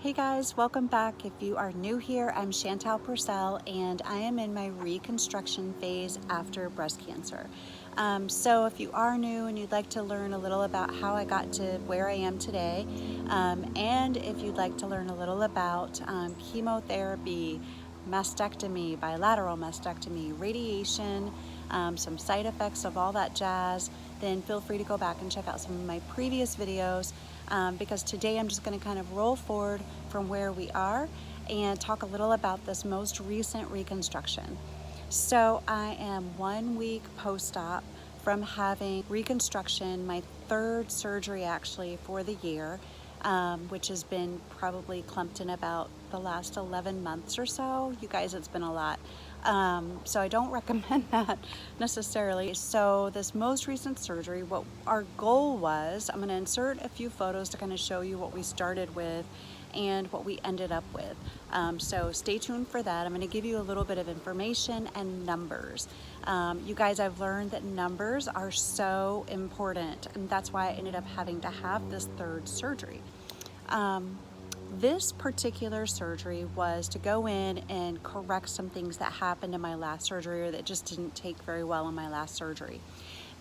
Hey guys, welcome back. If you are new here, I'm Chantal Purcell and I am in my reconstruction phase after breast cancer. So if you are new and you'd like to learn a little about how I got to where I am today, and if you'd like to learn a little about chemotherapy, mastectomy, bilateral mastectomy, radiation, some side effects of all that jazz, then feel free to go back and check out some of my previous videos. Because today I'm just going to kind of roll forward from where we are and talk a little about this most recent reconstruction. So I am 1 week post-op from having reconstruction, my third surgery actually for the year, which has been probably clumped in about the last 11 months or so. You guys, it's been a lot. So I don't recommend that necessarily. So this most recent surgery, what our goal was, I'm going to insert a few photos to kind of show you what we started with and what we ended up with. So stay tuned for that. I'm going to give you a little bit of information and numbers. You guys, I've learned that numbers are so important, and that's why I ended up having to have this third surgery. This particular surgery was to go in and correct some things that happened in my last surgery or that just didn't take very well in my last surgery.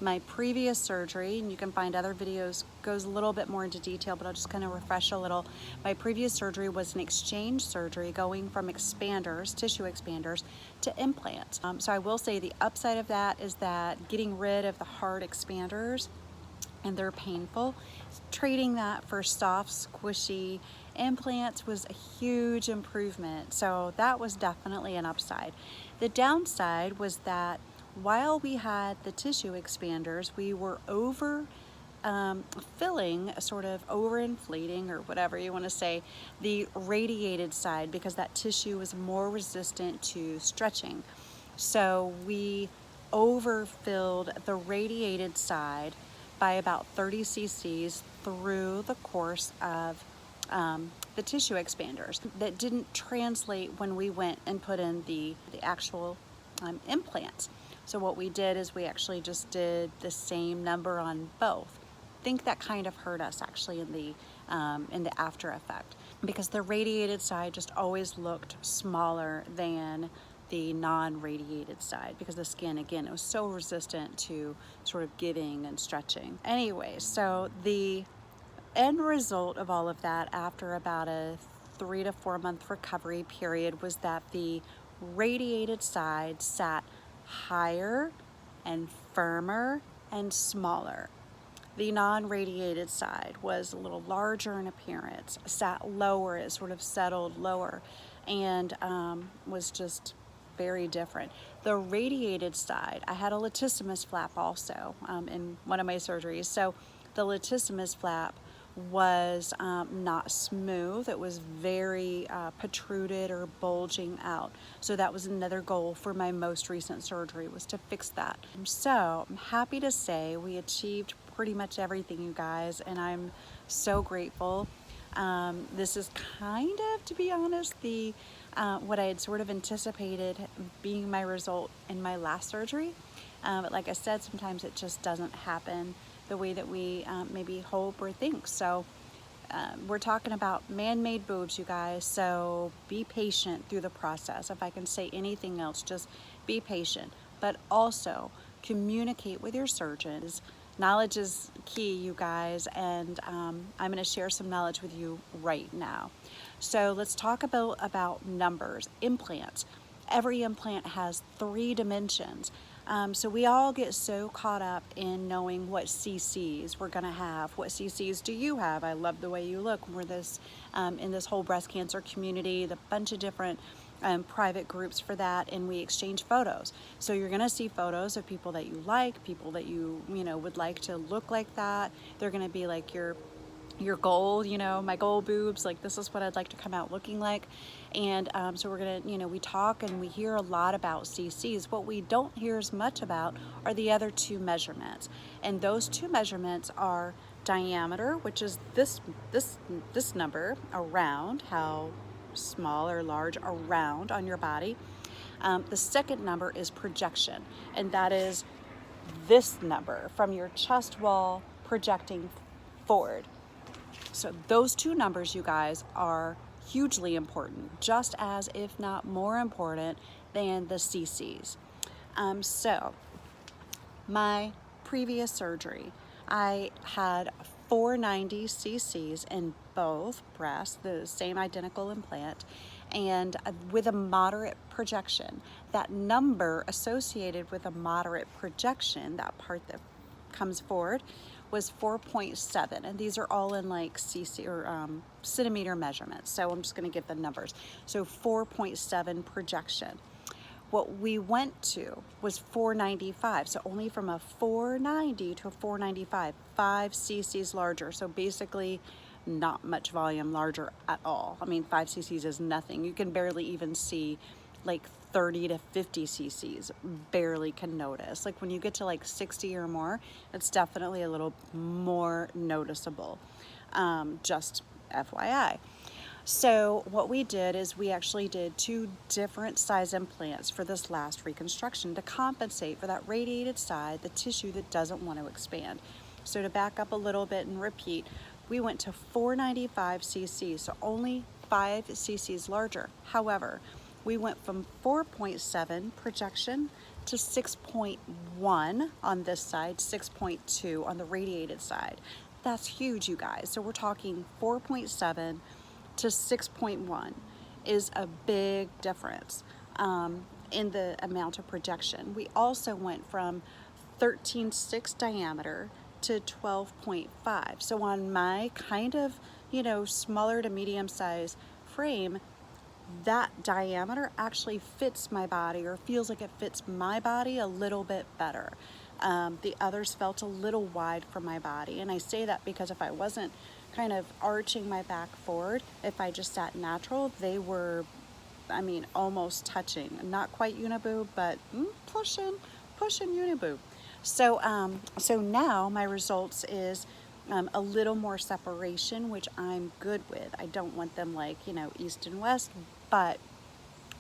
My previous surgery, and you can find other videos, goes a little bit more into detail, but I'll just kind of refresh a little. My previous surgery was an exchange surgery going from expanders, tissue expanders, to implants. So I will say the upside of that is that getting rid of the hard expanders, and they're painful, trading that for soft, squishy implants was a huge improvement. So that was definitely an upside. The downside was that while we had the tissue expanders, we were filling, sort of overinflating, or whatever you want to say, the radiated side, because that tissue was more resistant to stretching. So we overfilled the radiated side by about 30 cc's through the course of the tissue expanders. That didn't translate when we went and put in the actual implants. So what we did is we actually just did the same number on both. I think that kind of hurt us actually in the after effect, because the radiated side just always looked smaller than the non-radiated side, because the skin, again, it was so resistant to sort of giving and stretching. Anyway, so the end result of all of that after about a 3 to 4 month recovery period was that the radiated side sat higher and firmer and smaller. The non-radiated side was a little larger in appearance, sat lower, it sort of settled lower, and was just very different. The radiated side, I had a latissimus flap also in one of my surgeries. So the latissimus flap was not smooth. It was very protruded or bulging out. So that was another goal for my most recent surgery, was to fix that. So I'm happy to say we achieved pretty much everything, you guys, and I'm so grateful. This is kind of, to be honest, what I had sort of anticipated being my result in my last surgery. But like I said, sometimes it just doesn't happen the way that we maybe hope or think. So we're talking about man-made boobs, you guys, so be patient through the process. If I can say anything else, just be patient, but also communicate with your surgeons. Knowledge is key, you guys, and I'm going to share some knowledge with you right now. So let's talk about numbers. Implants. Every implant has 3 dimensions. So we all get so caught up in knowing what cc's we're going to have. What cc's do you have? I love the way you look. We're in this whole breast cancer community, the bunch of different private groups for that, and we exchange photos. So you're going to see photos of people that you like, people that you would like to look like that. They're going to be like your goal, my goal boobs, like this is what I'd like to come out looking like. And so we're gonna, we talk and we hear a lot about cc's. What we don't hear as much about are the other 2 measurements, and those 2 measurements are diameter, which is this number around, how small or large around on your body. The second number is projection, and that is this number from your chest wall projecting forward. So those 2 numbers, you guys, are hugely important, just as if not more important than the cc's. So my previous surgery, I had 490 cc's in both breasts, the same identical implant, and with a moderate projection. That number associated with a moderate projection, that part that comes forward, was 4.7, and these are all in like cc or centimeter measurements. So I'm just going to give the numbers. So 4.7 projection. What we went to was 495, so only from a 490 to a 495, 5 cc's larger. So basically not much volume larger at all. I mean, 5 cc's is nothing. You can barely even see like 30 to 50 cc's, barely can notice. Like when you get to like 60 or more, it's definitely a little more noticeable. Just FYI. So what we did is we actually did 2 different size implants for this last reconstruction to compensate for that radiated side, the tissue that doesn't want to expand. So to back up a little bit and repeat, we went to 495 cc's, so only 5 cc's larger. However, we went from 4.7 projection to 6.1 on this side, 6.2 on the radiated side. That's huge, you guys. So we're talking 4.7 to 6.1 is a big difference in the amount of projection. We also went from 13.6 diameter to 12.5. So on my kind of, smaller to medium size frame, that diameter actually fits my body, or feels like it fits my body a little bit better. The others felt a little wide for my body, and I say that because if I wasn't kind of arching my back forward, if I just sat natural, they were, almost touching. Not quite uniboob, but pushing uniboob. So now my results is a little more separation, which I'm good with. I don't want them like, east and west, but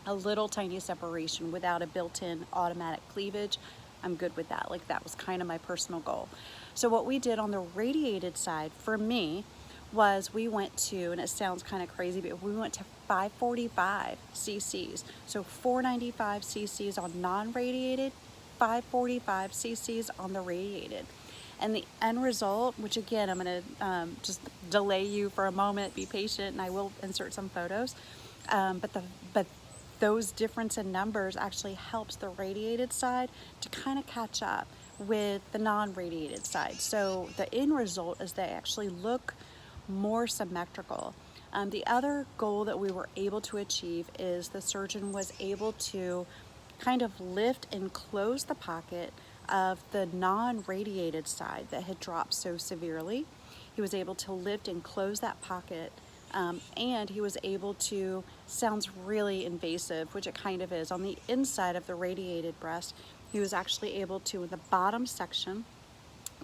a little tiny separation without a built-in automatic cleavage. I'm good with that. Like that was kind of my personal goal. So what we did on the radiated side for me was we went to, and it sounds kind of crazy, but we went to 545 cc's. So 495 cc's on non-radiated, 545 cc's on the radiated. And the end result, which again, I'm going to just delay you for a moment, be patient, and I will insert some photos. But those difference in numbers actually helps the radiated side to kind of catch up with the non-radiated side. So the end result is they actually look more symmetrical. The other goal that we were able to achieve is the surgeon was able to kind of lift and close the pocket of the non-radiated side that had dropped so severely. He was able to lift and close that pocket, and he was able to, sounds really invasive, which it kind of is, on the inside of the radiated breast, he was actually able to, in the bottom section,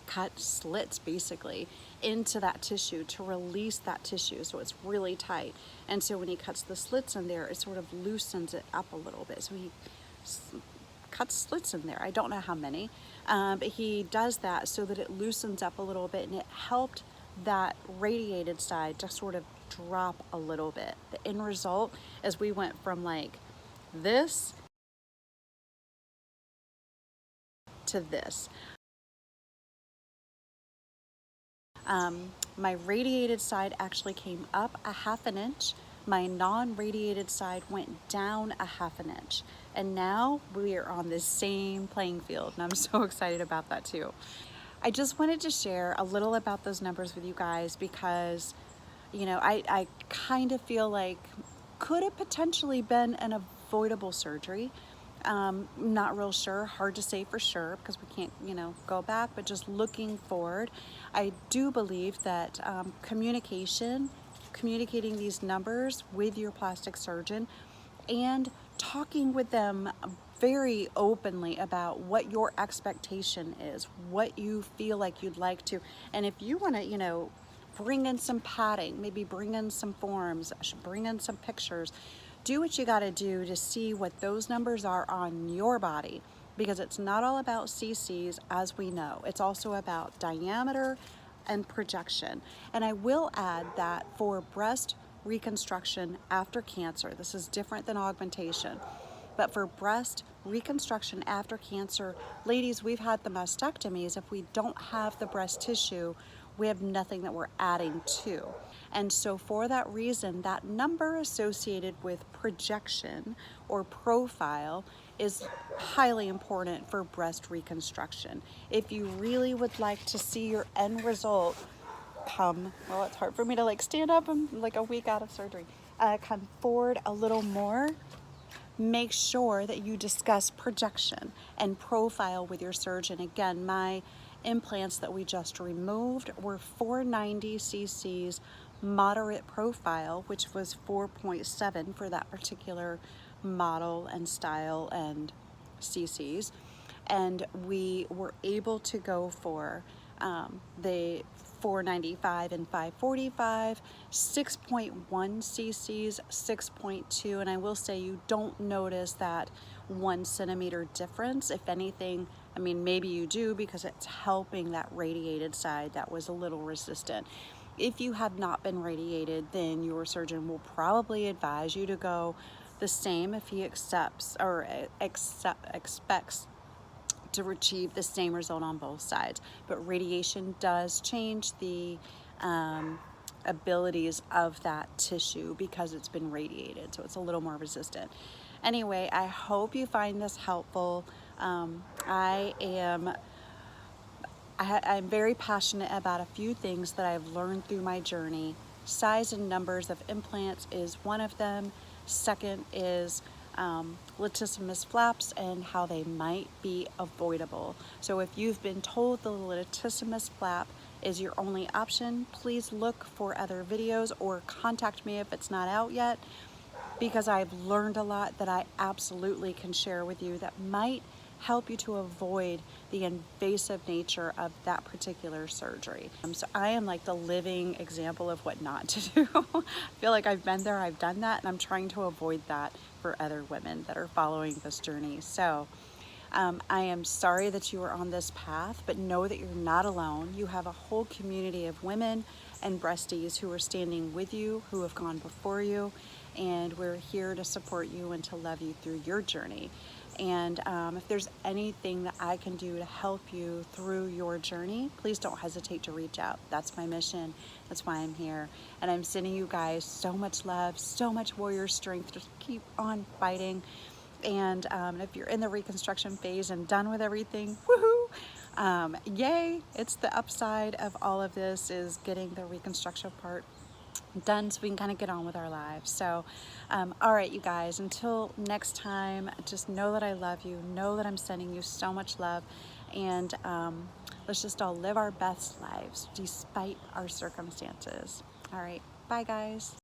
cut slits basically into that tissue to release that tissue, so it's really tight. And so when he cuts the slits in there, it sort of loosens it up a little bit. So he cuts slits in there. I don't know how many, but he does that so that it loosens up a little bit, and it helped that radiated side to sort of drop a little bit. The end result is we went from like this to this. My radiated side actually came up a half an inch. My non-radiated side went down a half an inch. And now we are on the same playing field, and I'm so excited about that too. I just wanted to share a little about those numbers with you guys because, I kind of feel like could have potentially been an avoidable surgery. Not real sure, hard to say for sure because we can't, go back, but just looking forward, I do believe that communicating these numbers with your plastic surgeon and talking with them very openly about what your expectation is, what you feel like you'd like to, and if you want to, bring in some padding, maybe bring in some forms, bring in some pictures, do what you got to do to see what those numbers are on your body, because it's not all about cc's, as we know. It's also about diameter and projection. And I will add that for breast reconstruction after cancer. This is different than augmentation. But for breast reconstruction after cancer, ladies, we've had the mastectomies. If we don't have the breast tissue, we have nothing that we're adding to. And so for that reason, that number associated with projection or profile is highly important for breast reconstruction. If you really would like to see your end result come, well, it's hard for me to like stand up, I'm like a week out of surgery, come forward a little more, make sure that you discuss projection and profile with your surgeon. Again, my implants that we just removed were 490 cc's moderate profile, which was 4.7 for that particular model and style and cc's. And we were able to go for the 495 and 545, 6.1 cc's, 6.2, and I will say you don't notice that 1 centimeter difference. If anything, I mean, maybe you do because it's helping that radiated side that was a little resistant. If you have not been radiated, then your surgeon will probably advise you to go the same if he accepts or expects to achieve the same result on both sides. But radiation does change the abilities of that tissue because it's been radiated, so it's a little more resistant. Anyway, I hope you find this helpful. I'm very passionate about a few things that I've learned through my journey. Size and numbers of implants is one of them. Second is latissimus flaps and how they might be avoidable. So if you've been told the latissimus flap is your only option, please look for other videos or contact me if it's not out yet, because I've learned a lot that I absolutely can share with you that might help you to avoid the invasive nature of that particular surgery. So I am like the living example of what not to do. I feel like I've been there, I've done that, and I'm trying to avoid that for other women that are following this journey. So I am sorry that you are on this path, but know that you're not alone. You have a whole community of women and breasties who are standing with you, who have gone before you, and we're here to support you and to love you through your journey. And if there's anything that I can do to help you through your journey, please don't hesitate to reach out. That's my mission. That's why I'm here. And I'm sending you guys so much love, so much warrior strength. Just keep on fighting. And if you're in the reconstruction phase and done with everything, woohoo! Yay! It's the upside of all of this is getting the reconstruction part done so we can kind of get on with our lives. So all right, you guys, until next time, just know that I love you, know that I'm sending you so much love, and let's just all live our best lives despite our circumstances. All right, bye guys.